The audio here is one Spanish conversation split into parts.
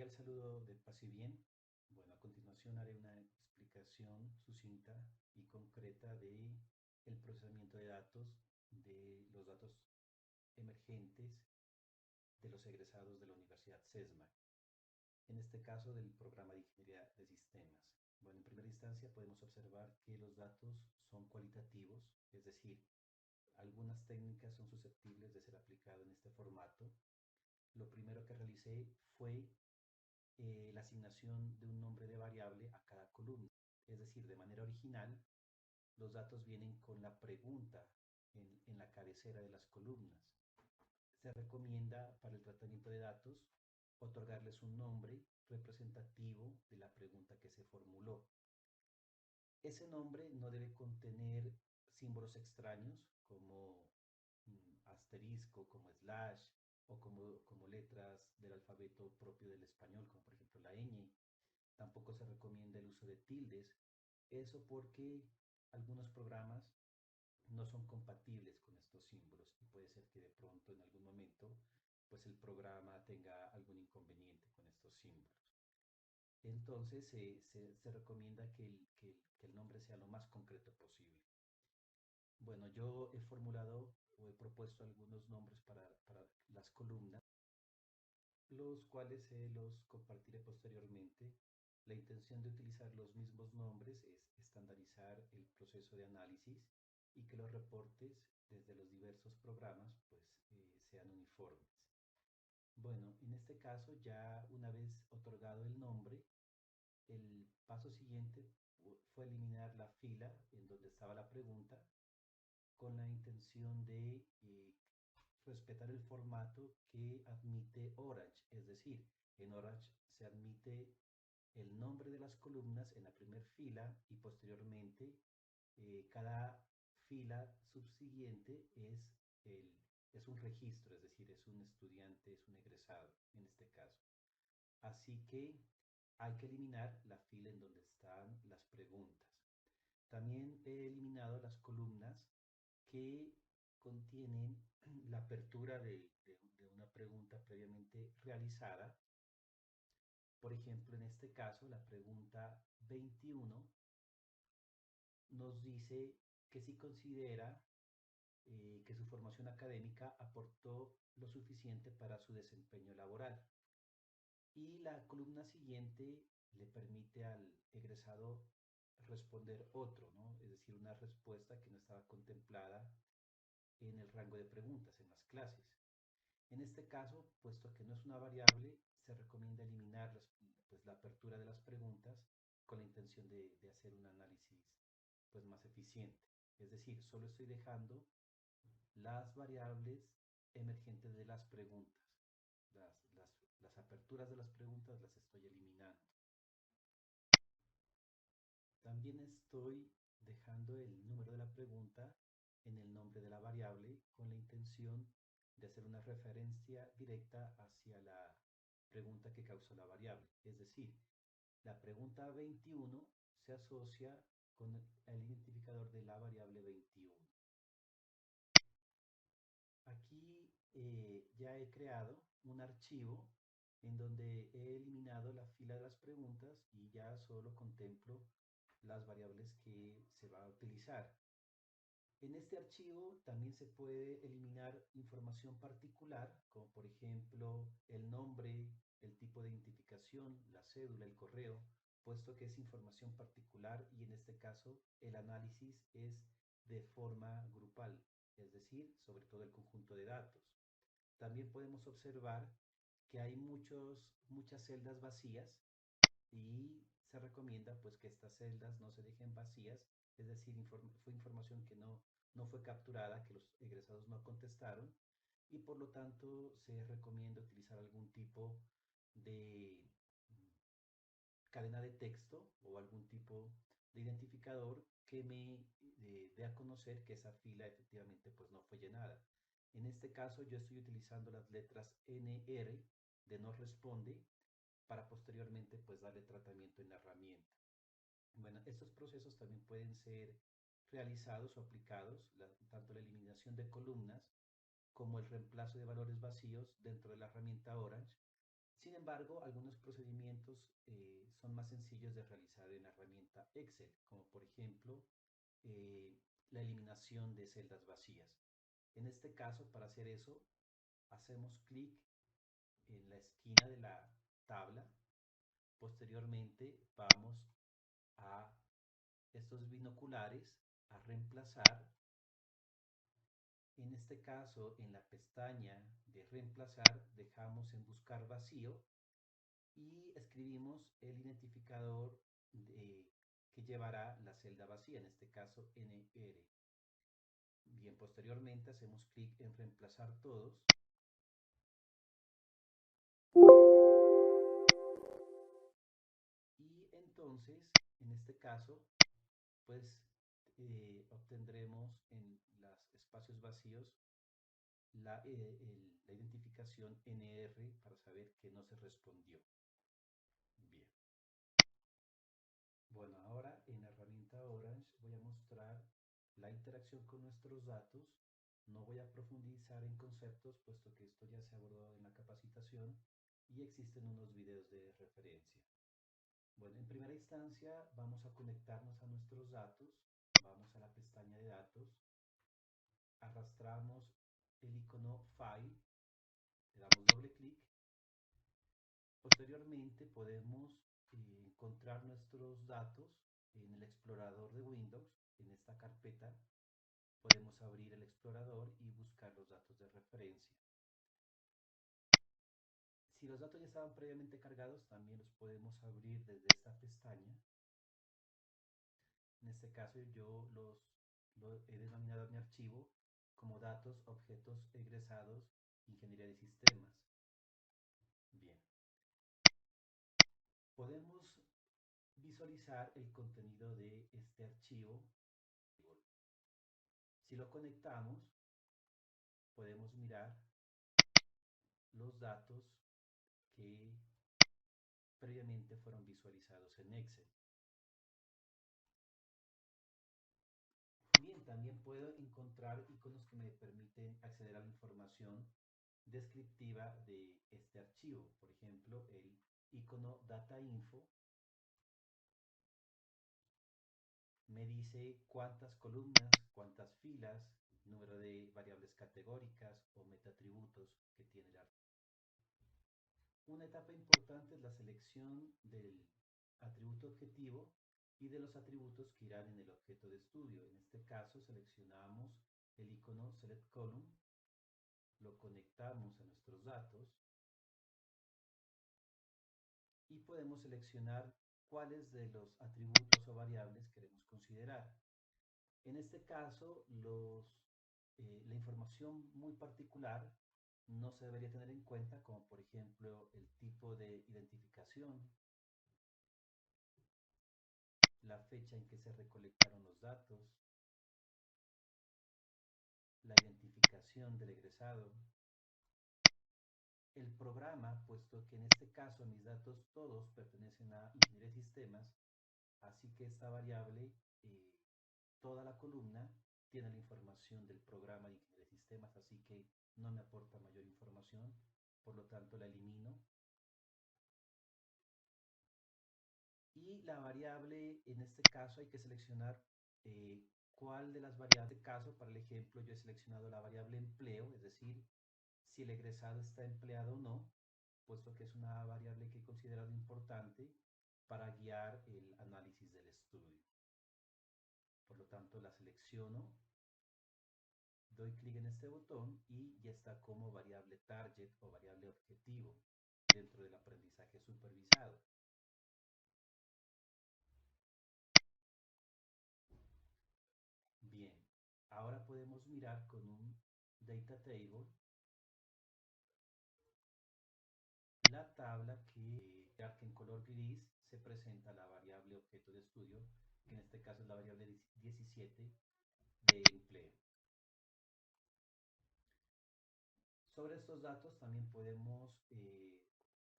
cordial saludo de paz y bien. Bueno, a continuación haré una explicación sucinta y concreta de el procesamiento de datos, de los datos emergentes de los egresados de la Universidad CESMA, en este caso del programa de Ingeniería de Sistemas. Bueno, en primera instancia podemos observar que los datos son cualitativos, es decir, algunas técnicas son susceptibles de ser aplicadas en este formato. Lo primero que realicé fue la asignación de un nombre de variable a cada columna. Es decir, de manera original, los datos vienen con la pregunta en la cabecera de las columnas. Se recomienda para el tratamiento de datos otorgarles un nombre representativo de la pregunta que se formuló. Ese nombre no debe contener símbolos extraños como asterisco, como slash o como letras del alfabeto propio del español, como por ejemplo la ñ. Tampoco se recomienda el uso de tildes, eso porque algunos programas no son compatibles con estos símbolos y puede ser que de pronto en algún momento pues el programa tenga algún inconveniente con estos símbolos. Entonces se recomienda que el nombre sea lo más concreto posible. Bueno, yo he formulado o he propuesto algunos nombres para las columnas, los cuales los compartiré posteriormente. La intención de utilizar los mismos nombres es estandarizar el proceso de análisis y que los reportes desde los diversos programas pues, sean uniformes. Bueno, en este caso ya una vez otorgado el nombre, el paso siguiente fue eliminar la fila en donde estaba la pregunta con la intención de respetar el formato que admite Orange, es decir, en Orange se admite el nombre de las columnas en la primera fila y posteriormente cada fila subsiguiente es un registro, es decir, es un estudiante, es un egresado en este caso. Así que hay que eliminar la fila en donde están las preguntas. También he eliminado las columnas que contienen la apertura de una pregunta previamente realizada. Por ejemplo, en este caso, la pregunta 21 nos dice que si considera que su formación académica aportó lo suficiente para su desempeño laboral. Y la columna siguiente le permite al egresado responder otro, ¿no? Es decir, una respuesta que no estaba contemplada en el rango de preguntas en las clases. En este caso, puesto que no es una variable, se recomienda eliminar pues, la apertura de las preguntas con la intención de hacer un análisis pues, más eficiente. Es decir, solo estoy dejando las variables emergentes de las preguntas. Las, las, las aperturas de las preguntas las estoy eliminando. También estoy dejando el número de la pregunta en el nombre de la variable con la intención de hacer una referencia directa hacia la pregunta que causó la variable. Es decir, la pregunta 21 se asocia con el identificador de la variable 21. Aquí ya he creado un archivo en donde he eliminado la fila de las preguntas y ya solo contemplo las variables que se va a utilizar. En este archivo también se puede eliminar información particular, como por ejemplo el nombre, el tipo de identificación, la cédula, el correo, puesto que es información particular y en este caso el análisis es de forma grupal, es decir, sobre todo el conjunto de datos. También podemos observar que hay muchas celdas vacías y se recomienda pues que estas celdas no se dejen vacías, es decir, fue información que no fue capturada, que los egresados no contestaron y por lo tanto se recomienda utilizar algún tipo de cadena de texto o algún tipo de identificador que me dé a conocer que esa fila efectivamente pues no fue llenada. En este caso yo estoy utilizando las letras NR de no responde para posteriormente pues darle tratamiento en la herramienta. Bueno, estos procesos también pueden ser realizados o aplicados, tanto la eliminación de columnas como el reemplazo de valores vacíos dentro de la herramienta Orange Sin embargo, algunos procedimientos son más sencillos de realizar en la herramienta Excel, como por ejemplo eh, la eliminación de celdas vacías. En este caso, para hacer eso, hacemos clic en la esquina de la tabla. Posteriormente, vamos a estos binoculares a reemplazar. En este caso, en la pestaña de reemplazar, dejamos en buscar vacío y escribimos el identificador que llevará la celda vacía, en este caso NR. Bien, posteriormente hacemos clic en reemplazar todos y entonces, en este caso, pues obtendremos en los espacios vacíos la identificación NR para saber que no se respondió. Bien. Bueno, ahora en la herramienta Orange voy a mostrar la interacción con nuestros datos. No voy a profundizar en conceptos, puesto que esto ya se ha abordado en la capacitación y existen unos videos de referencia. Bueno, en primera instancia vamos a conectarnos a nuestros datos. Vamos a la pestaña de datos, arrastramos el icono File, le damos doble clic. Posteriormente podemos encontrar nuestros datos en el explorador de Windows. En esta carpeta podemos abrir el explorador y buscar los datos de referencia. Si los datos ya estaban previamente cargados, también los podemos abrir desde esta pestaña. En este caso yo lo he denominado mi archivo como datos, objetos egresados, ingeniería de sistemas. Bien. Podemos visualizar el contenido de este archivo. Si lo conectamos, podemos mirar los datos que previamente fueron visualizados en Excel. Bien, también puedo encontrar iconos que me permiten acceder a la información descriptiva de este archivo. Por ejemplo, el icono Data Info me dice cuántas columnas, cuántas filas, número de variables categóricas o metatributos que tiene el archivo. Una etapa importante es la selección del atributo objetivo y de los atributos que irán en el objeto de estudio. En este caso seleccionamos el icono Select Column, lo conectamos a nuestros datos y podemos seleccionar cuáles de los atributos o variables queremos considerar. En este caso, la información muy particular no se debería tener en cuenta, como por ejemplo el tipo de identificación, la fecha en que se recolectaron los datos, la identificación del egresado, el programa, puesto que en este caso mis datos todos pertenecen a ingeniería de sistemas, así que esta variable, toda la columna, tiene la información del programa de ingeniería de sistemas, así que no me aporta mayor información, por lo tanto la elimino. Y la variable, en este caso hay que seleccionar cuál de las variables. En este caso, para el ejemplo, yo he seleccionado la variable empleo, es decir, si el egresado está empleado o no, puesto que es una variable que he considerado importante para guiar el análisis del estudio. Por lo tanto, la selecciono, doy clic en este botón y ya está como variable target o variable objetivo dentro del aprendizaje supervisado. Bien, ahora podemos mirar con un data table la tabla que en color gris se presenta la variable objeto de estudio, que en este caso es la variable 17 de empleo. Sobre estos datos también podemos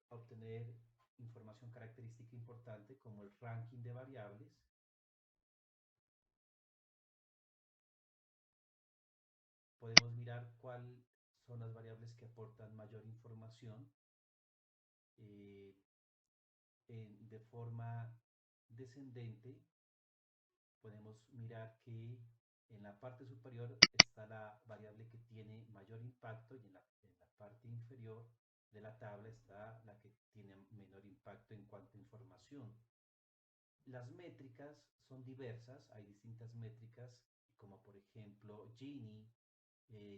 obtener información característica importante como el ranking de variables. Podemos mirar cuáles son las variables que aportan mayor información de forma descendente, podemos mirar que en la parte superior está la variable que tiene mayor impacto y en la parte inferior de la tabla está la que tiene menor impacto en cuanto a información. Las métricas son diversas, hay distintas métricas como por ejemplo Gini,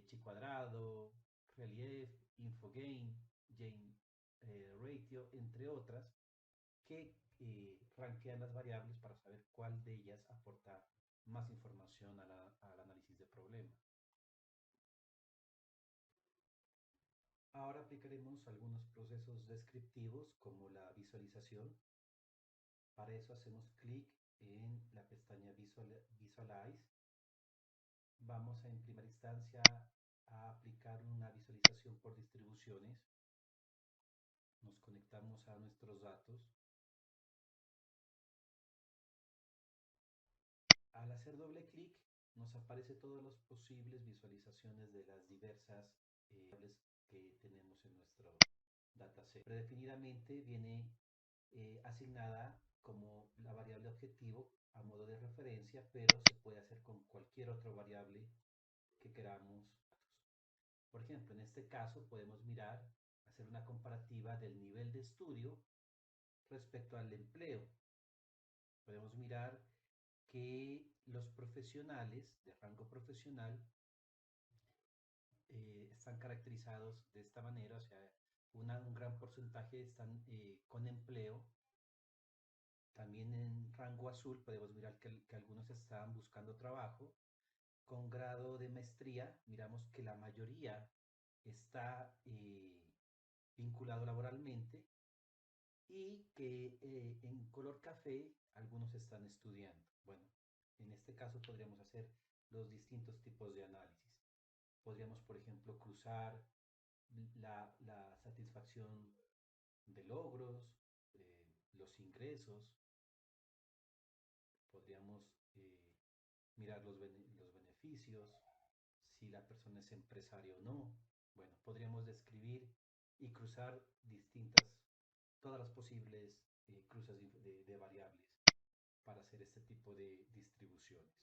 chi cuadrado, relief, infogain, gain ratio, entre otras, que rankean las variables para saber cuál de ellas aporta más información al análisis de problema. Ahora aplicaremos algunos procesos descriptivos como la visualización. Para eso hacemos clic en la pestaña Visualize. Vamos a en primera instancia a aplicar una visualización por distribuciones. Nos conectamos a nuestros datos. Al hacer doble clic nos aparece todas las posibles visualizaciones de las diversas variables que tenemos en nuestro dataset. Predefinidamente viene asignada como la variable objetivo a modo de referencia, pero se puede hacer con cualquier otra variable que queramos. Por ejemplo, en este caso podemos mirar, hacer una comparativa del nivel de estudio respecto al empleo. Podemos mirar que los profesionales de rango profesional están caracterizados de esta manera, o sea, un gran porcentaje están con empleo. También en rango azul podemos mirar que algunos estaban buscando trabajo. Con grado de maestría, miramos que la mayoría está vinculado laboralmente y que en color café algunos están estudiando. Bueno, en este caso podríamos hacer los distintos tipos de análisis. Podríamos, por ejemplo, cruzar la satisfacción de logros, los ingresos, podríamos mirar los beneficios, si la persona es empresaria o no. Bueno, podríamos describir y cruzar todas las posibles cruces de variables para hacer este tipo de distribuciones.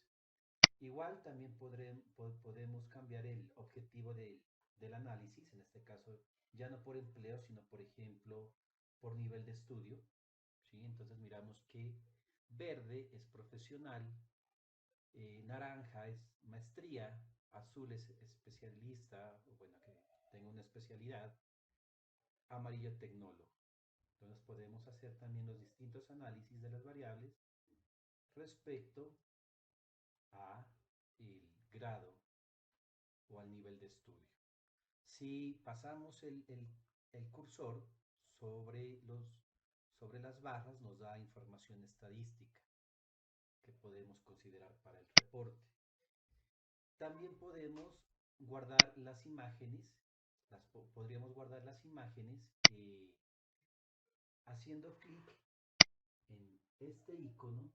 Igual también podemos cambiar el objetivo del análisis, en este caso ya no por empleo, sino por ejemplo por nivel de estudio. ¿Sí? Entonces miramos que verde es profesional, naranja es maestría, azul es especialista, o bueno, que tenga una especialidad, amarillo tecnólogo. Entonces podemos hacer también los distintos análisis de las variables respecto a el grado o al nivel de estudio. Si pasamos el cursor sobre las barras, nos da información estadística que podemos considerar para el reporte. También podemos guardar las imágenes, podríamos guardar las imágenes haciendo clic en este icono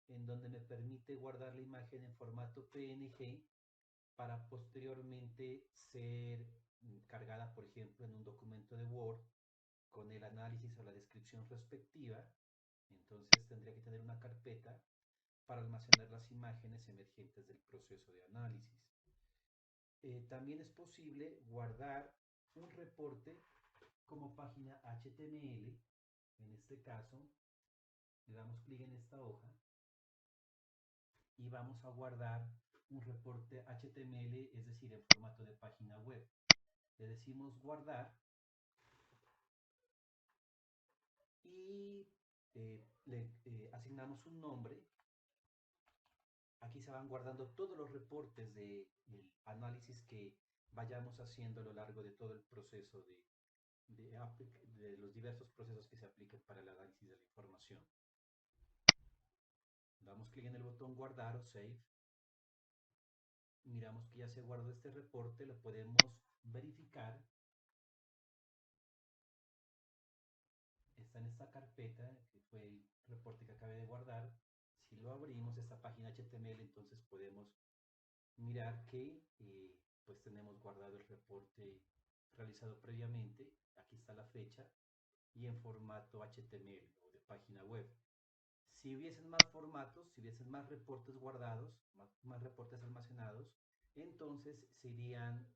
en donde me permite guardar la imagen en formato PNG para posteriormente ser cargada, por ejemplo, en un documento de Word con el análisis o la descripción respectiva. Entonces tendría que tener una carpeta para almacenar las imágenes emergentes del proceso de análisis. También es posible guardar un reporte como página HTML. En este caso, le damos clic en esta hoja y vamos a guardar un reporte HTML, es decir, en formato de página web. Le decimos guardar y le asignamos un nombre. Aquí se van guardando todos los reportes del análisis que vayamos haciendo a lo largo de todo el proceso de los diversos procesos que se apliquen para el análisis de la información. Damos clic en el botón guardar o save. Miramos que ya se guardó este reporte, lo podemos verificar. Está en esta carpeta, que fue el reporte que acabé de guardar. Si lo abrimos, esta página HTML, entonces podemos mirar que pues tenemos guardado el reporte realizado previamente, aquí está la fecha, y en formato HTML o de página web. Si hubiesen más formatos, si hubiesen más reportes guardados, más reportes almacenados, entonces se irían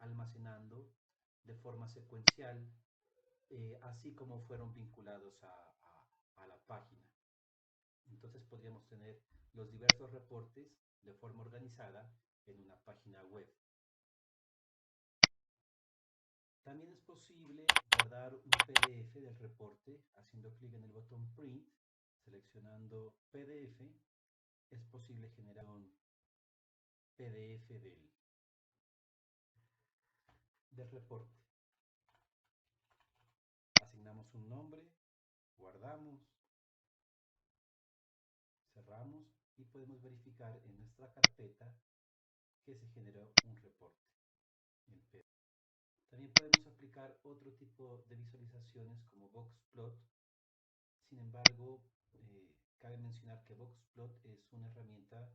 almacenando de forma secuencial, así como fueron vinculados a la página. Entonces podríamos tener los diversos reportes de forma organizada en una página web. También es posible guardar un PDF del reporte haciendo clic en el botón Print, seleccionando PDF. Es posible generar un PDF del reporte. Asignamos un nombre, guardamos, cerramos y podemos verificar en nuestra carpeta que se generó un reporte en PDF. También podemos aplicar otro tipo de visualizaciones como Boxplot. Sin embargo, cabe mencionar que Boxplot es una herramienta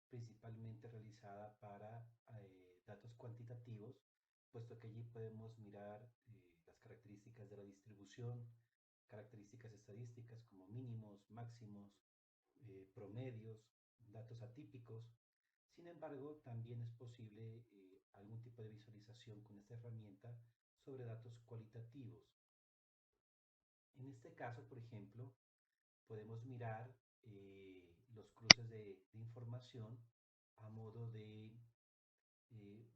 principalmente realizada para datos cuantitativos, puesto que allí podemos mirar las características de la distribución, características estadísticas como mínimos, máximos, promedios, datos atípicos. Sin embargo, también es posible algún tipo de visualización con esta herramienta sobre datos cualitativos. En este caso, por ejemplo, podemos mirar los cruces de información a modo de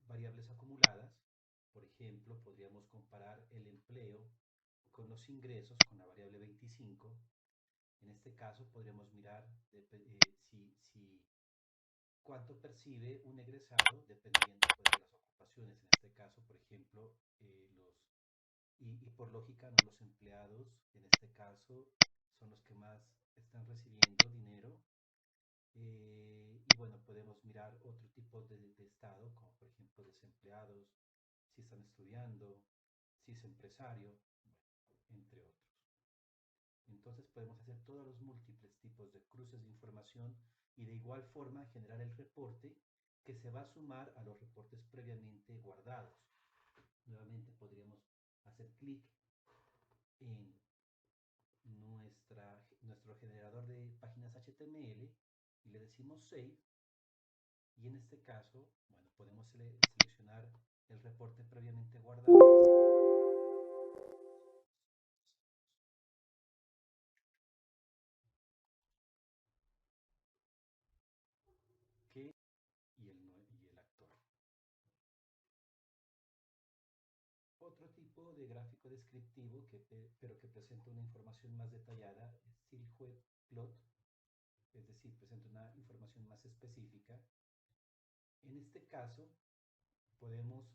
variables acumuladas. Por ejemplo, podríamos comparar el empleo con los ingresos con la variable 25. En este caso, podríamos mirar si cuánto percibe un egresado dependiendo pues, de las ocupaciones. En este caso, por ejemplo, y por lógica, no los empleados, en este caso, son los que más están recibiendo dinero. Y bueno, podemos mirar otro tipo de estado, como por ejemplo desempleados, si están estudiando, si es empresario, bueno, entre otros. Entonces podemos hacer todos los múltiples tipos de cruces de información y de igual forma generar el reporte que se va a sumar a los reportes previamente guardados. Nuevamente podríamos hacer clic en nuestro generador de páginas HTML y le decimos Save. Y en este caso, bueno, podemos seleccionar el reporte previamente guardado que, y el actor. Otro tipo de gráfico descriptivo, pero que presenta una información más detallada, es Silhouette Plot, es decir, presenta una información más específica. En este caso, podemos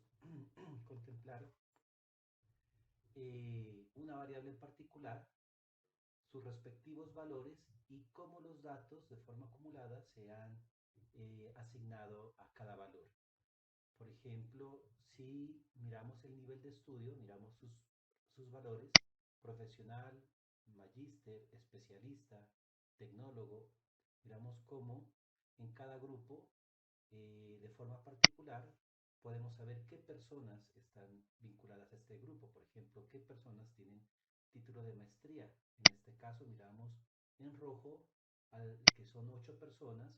contemplar una variable en particular, sus respectivos valores y cómo los datos de forma acumulada se han asignado a cada valor. Por ejemplo, si miramos el nivel de estudio, miramos sus valores, profesional, magíster, especialista, tecnólogo, miramos cómo en cada grupo, de forma particular, podemos saber qué personas están vinculadas a este grupo. Por ejemplo, qué personas tienen título de maestría. En este caso miramos en rojo que son 8 personas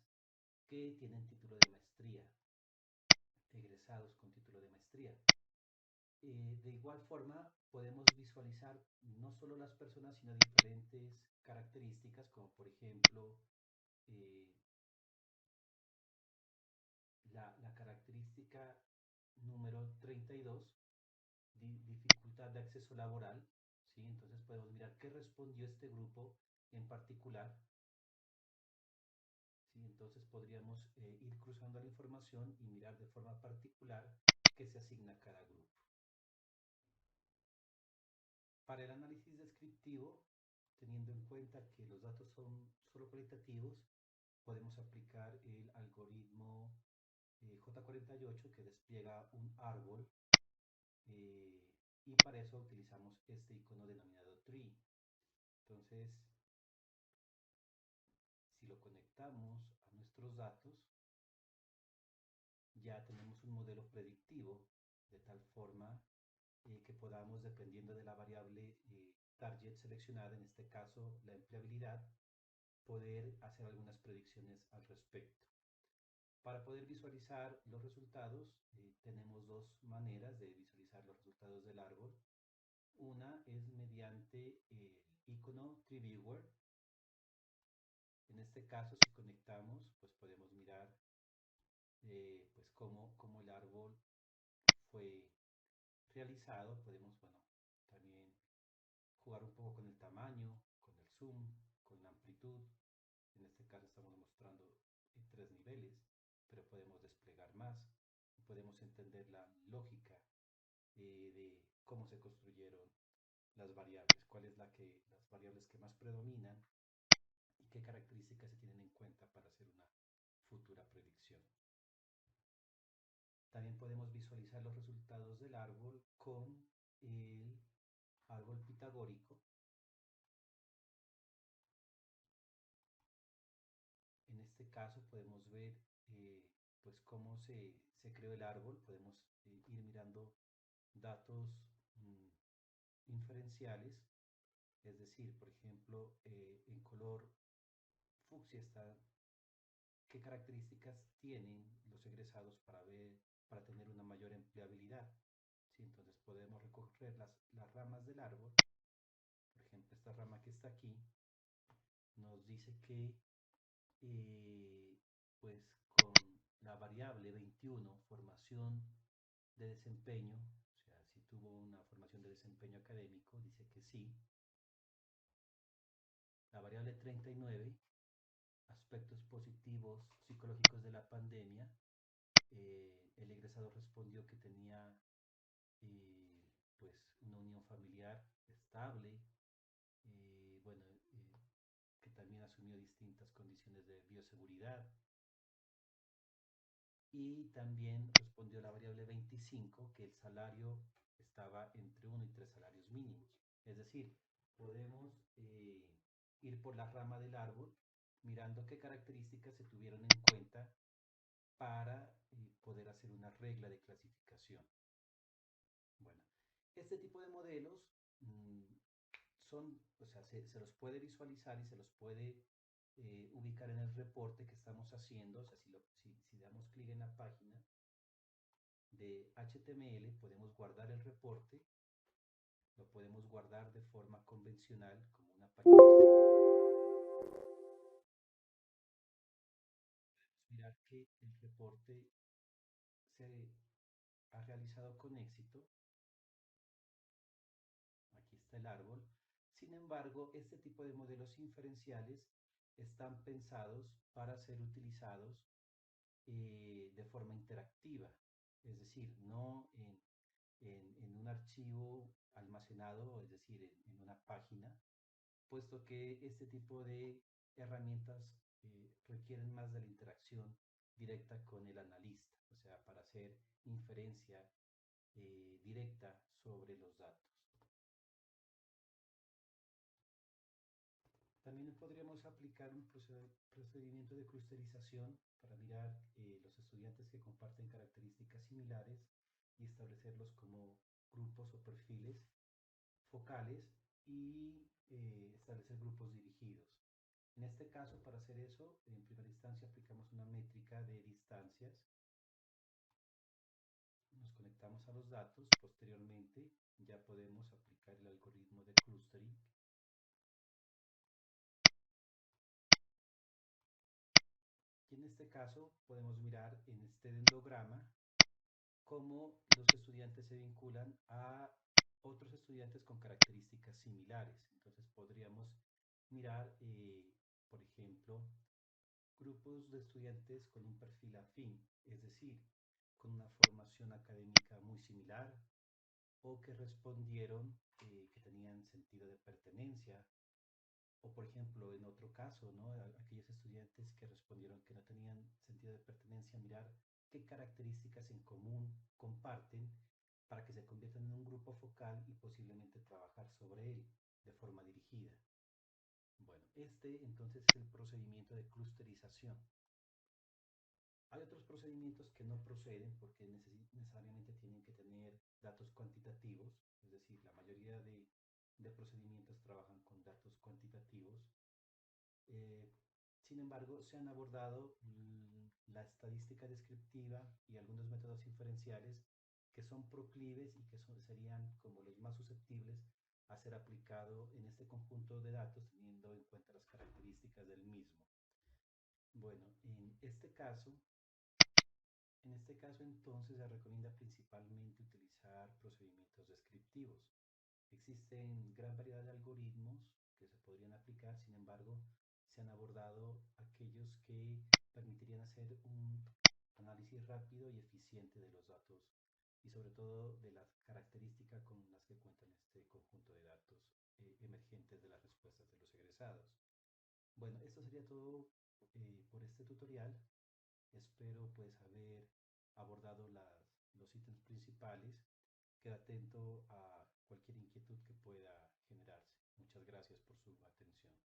que tienen título de maestría, egresados con título de maestría. De igual forma, podemos visualizar no solo las personas, sino diferentes características, como por ejemplo eh, la característica número 32, dificultad de acceso laboral. ¿Sí? Entonces podemos mirar qué respondió este grupo en particular. ¿Sí? Entonces podríamos ir cruzando la información y mirar de forma particular qué se asigna a cada grupo. Para el análisis descriptivo, teniendo en cuenta que los datos son solo cualitativos, podemos aplicar el algoritmo J48 que despliega un árbol, eh, y para eso utilizamos este icono denominado tree. Entonces, si lo conectamos a nuestros datos, ya tenemos un modelo predictivo de tal forma que podamos, dependiendo de la variable target seleccionada, en este caso la empleabilidad, poder hacer algunas predicciones al respecto. Para poder visualizar los resultados, tenemos dos maneras de visualizar los resultados del árbol. Una es mediante el icono TreeViewer. En este caso, si conectamos, pues podemos mirar pues cómo el árbol fue realizado. Podemos, bueno, también jugar un poco con el tamaño, con el zoom, con la amplitud. En este caso estamos mostrando 3 niveles, pero podemos desplegar más. Podemos entender la lógica de cómo se construyeron las variables, cuáles las variables que más predominan y qué características se tienen en cuenta para hacer una futura predicción. También podemos visualizar los resultados del árbol con el árbol pitagórico. En este caso podemos ver pues cómo se creó el árbol. Podemos ir mirando datos inferenciales, es decir, por ejemplo, en color fucsia está qué características tienen los egresados para tener una mayor empleabilidad. ¿Sí? Entonces podemos recoger las ramas del árbol. Por ejemplo, esta rama que está aquí nos dice que pues con la variable 21, formación de desempeño, o sea, si tuvo una formación de desempeño académico, dice que sí. La variable 39, aspectos positivos psicológicos de la pandemia, el egresado respondió que tenía pues una unión familiar estable, bueno, que también asumió distintas condiciones de bioseguridad, y también respondió la variable 25 que el salario estaba entre 1 y 3 salarios mínimos. Es decir, podemos ir por la rama del árbol mirando qué características se tuvieron en cuenta para poder hacer una regla de clasificación. Bueno, este tipo de modelos o sea, se los puede visualizar y se los puede ubicar en el reporte que estamos haciendo. O sea, si damos clic en la página de HTML, podemos guardar el reporte, lo podemos guardar de forma convencional como una página Excel. Podemos mirar que el reporte se ha realizado con éxito. Aquí está el árbol. Sin embargo, este tipo de modelos inferenciales están pensados para ser utilizados de forma interactiva, es decir, no en un archivo almacenado, es decir, en una página, puesto que este tipo de herramientas requieren más de la interacción directa con el analista, o sea, para hacer inferencia directa sobre los datos. También podríamos aplicar un procedimiento de clusterización para mirar los estudiantes que comparten características similares y establecerlos como grupos o perfiles focales y establecer grupos dirigidos. En este caso, para hacer eso, en primera instancia aplicamos una métrica de distancias. Nos conectamos a los datos. Posteriormente, ya podemos aplicar el algoritmo de clustering. Y en este caso podemos mirar en este dendrograma cómo los estudiantes se vinculan a otros estudiantes con características similares. Entonces podríamos mirar, por ejemplo, grupos de estudiantes con un perfil afín, es decir, con una formación académica muy similar o que respondieron que tenían sentido de pertenencia. O por ejemplo, en otro caso, ¿no? Aquellos estudiantes que respondieron que no tenían sentido de pertenencia, mirar qué características en común comparten para que se conviertan en un grupo focal y posiblemente trabajar sobre él de forma dirigida. Bueno, este entonces es el procedimiento de clusterización. Hay otros procedimientos que no proceden porque necesariamente tienen que tener datos cuantitativos. de procedimientos trabajan con datos cuantitativos. Eh, Sin embargo, se han abordado la estadística descriptiva y algunos métodos inferenciales que son proclives y que serían como los más susceptibles a ser aplicado en este conjunto de datos teniendo en cuenta las características del mismo. Bueno, en este caso entonces se recomienda principalmente utilizar procedimientos descriptivos. Existen gran variedad de algoritmos que se podrían aplicar, sin embargo, se han abordado aquellos que permitirían hacer un análisis rápido y eficiente de los datos y sobre todo de las características con las que cuentan este conjunto de datos emergentes de las respuestas de los egresados. Bueno, esto sería todo por este tutorial. Espero pues haber abordado los ítems principales. Queda atento a cualquier inquietud que pueda generarse. Muchas gracias por su atención.